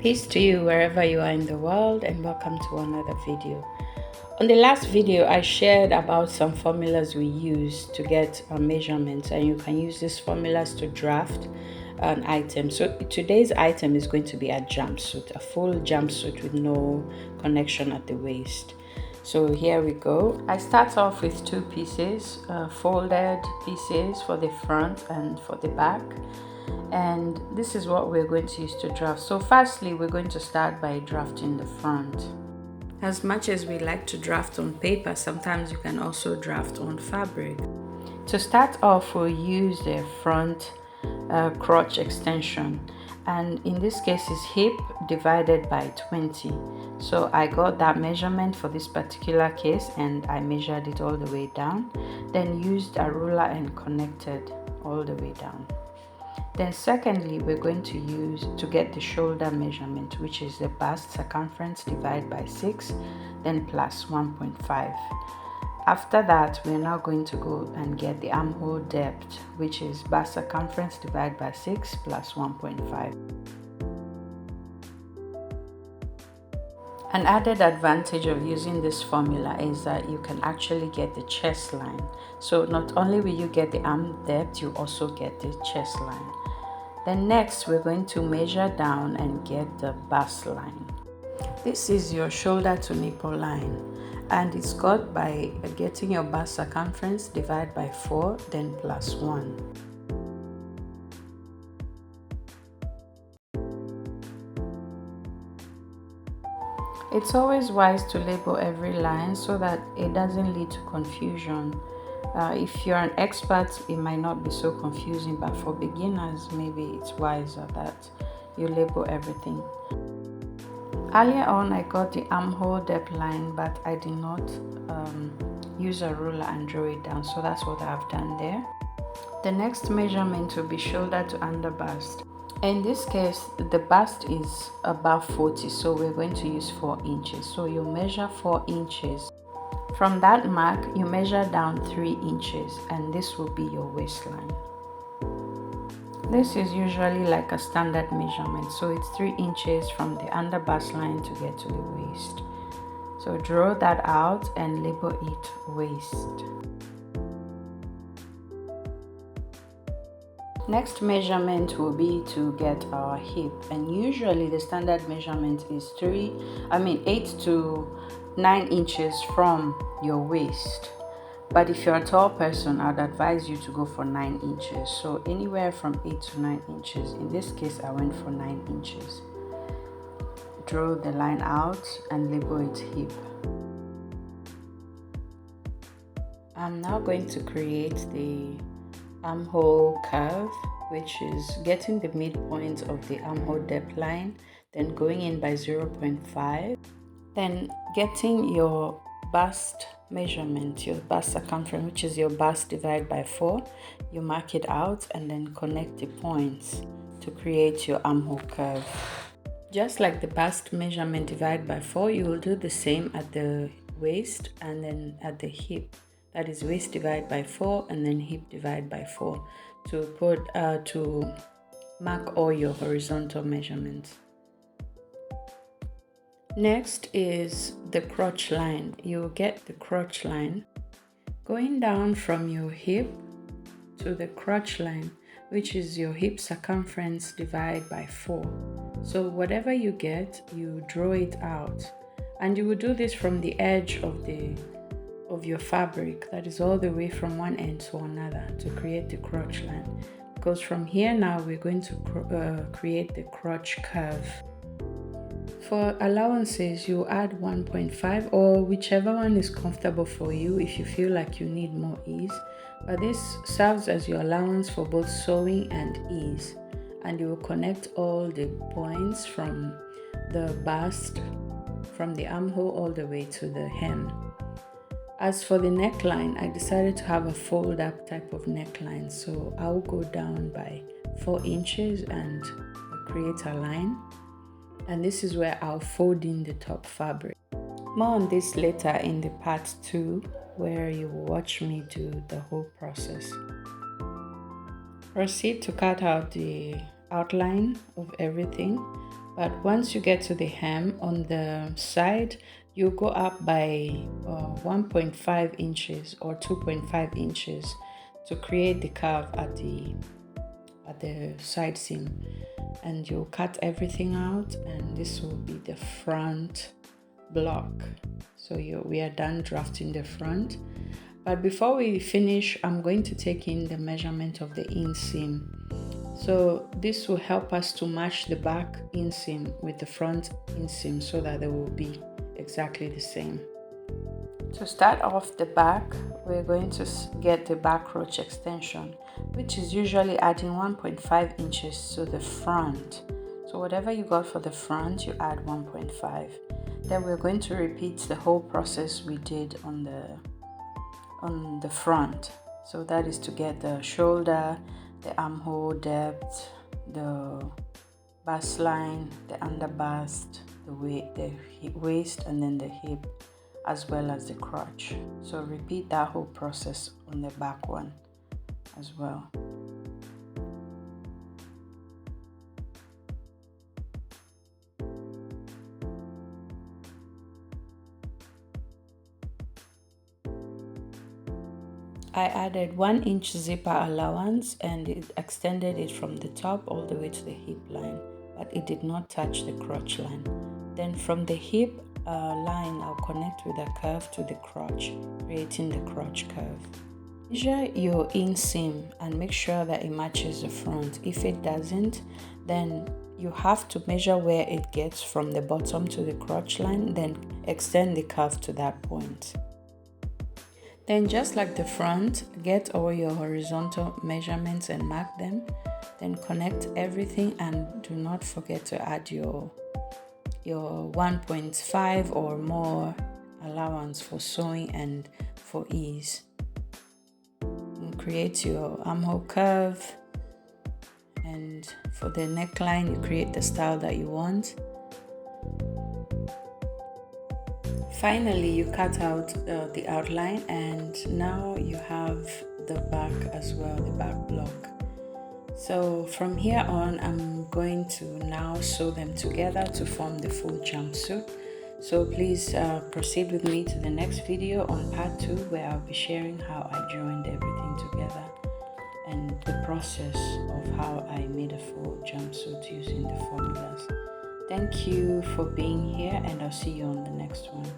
Peace to you wherever you are in the world, and welcome to another video. On the last video, I shared about some formulas we use to get measurements, and you can use these formulas to draft an item. So today's item is going to be a jumpsuit, a full jumpsuit with no connection at the waist. So here we go. I start off with two pieces, folded pieces for the front and for the back. And this is what we're going to use to draft. So firstly, we're going to start by drafting the front. As much as we like to draft on paper, sometimes you can also draft on fabric. To start off, we'll use the front crotch extension, and in this case is hip divided by 20. So I got that measurement for this particular case and I measured it all the way down, then used a ruler and connected all the way down. Then secondly, we're going to use to get the shoulder measurement, which is the bust circumference divided by 6, then plus 1.5. After that, we're now going to go and get the armhole depth, which is bust circumference divided by 6 plus 1.5. An added advantage of using this formula is that you can actually get the chest line. So not only will you get the arm depth, you also get the chest line. Then next, we're going to measure down and get the bust line. This is your shoulder to nipple line, and it's got by getting your bust circumference divided by 4, then plus 1. It's always wise to label every line so that it doesn't lead to confusion. If you're an expert, it might not be so confusing, but for beginners, maybe it's wiser that you label everything. Earlier on, I got the armhole depth line, but I did not use a ruler and draw it down, so that's what I've done there. The next measurement will be shoulder to under bust. In this case, the bust is above 40, so we're going to use 4 inches. So you measure 4 inches. From that mark, you measure down 3 inches, and this will be your waistline. This is usually like a standard measurement, so it's 3 inches from the under bust line to get to the waist. So draw that out and label it waist. Next measurement will be to get our hip, and usually the standard measurement is 8 to 9 inches from your waist. But if you're a tall person, I'd advise you to go for 9 inches. So anywhere from 8 to 9 inches. In this case, I went for 9 inches. Draw the line out and label it hip. I'm now going to create the armhole curve, which is getting the midpoint of the armhole depth line, then going in by 0.5, then getting your bust measurement, your bust circumference, which is your bust divided by 4. You mark it out and then connect the points to create your armhole curve. Just like the bust measurement divided by 4, you will do the same at the waist and then at the hip. That is waist divided by 4 and then hip divided by 4 to mark all your horizontal measurements. Next is the crotch line. You will get the crotch line going down from your hip to the crotch line, which is your hip circumference divided by 4. So whatever you get, you draw it out, and you will do this from the edge of your fabric, that is all the way from one end to another, to create the crotch line. Because from here now we're going to create the crotch curve. For allowances, you add 1.5 or whichever one is comfortable for you if you feel like you need more ease. But this serves as your allowance for both sewing and ease, and you will connect all the points from the bust, from the armhole all the way to the hem. As for the neckline, I decided to have a fold-up type of neckline, so I'll go down by 4 inches and create a line. And this is where I'll fold in the top fabric. More on this later in the part 2, where you will watch me do the whole process. Proceed to cut out the outline of everything. But once you get to the hem on the side, you go up by 1.5 inches or 2.5 inches to create the curve at the side seam, and you'll cut everything out, and this will be the front block. So we are done drafting the front. But before we finish, I'm going to take in the measurement of the inseam. So this will help us to match the back inseam with the front inseam so that they will be exactly the same. To start off the back, we're going to get the back crotch extension, which is usually adding 1.5 inches to the front. So whatever you got for the front, you add 1.5. Then we're going to repeat the whole process we did on the front. So that is to get the shoulder, the armhole depth, the bust line, the under bust, the waist, and then the hip, as well as the crotch. So repeat that whole process on the back one as well. I added 1 inch zipper allowance and it extended it from the top all the way to the hip line, but it did not touch the crotch line. Then from the hip line, I'll connect with a curve to the crotch, creating the crotch curve. Measure your inseam and make sure that it matches the front. If it doesn't, then you have to measure where it gets from the bottom to the crotch line, then extend the curve to that point. Then just like the front, get all your horizontal measurements and mark them. Then connect everything and do not forget to add your 1.5 or more allowance for sewing and for ease. And create your armhole curve, and for the neckline you create the style that you want. Finally, you cut out the outline, and now you have the back as well, the back block. So from here on, I'm going to now sew them together to form the full jumpsuit. So please proceed with me to the next video on part 2, where I'll be sharing how I joined everything together and the process of how I made a full jumpsuit using the formulas. Thank you for being here, and I'll see you on the next one.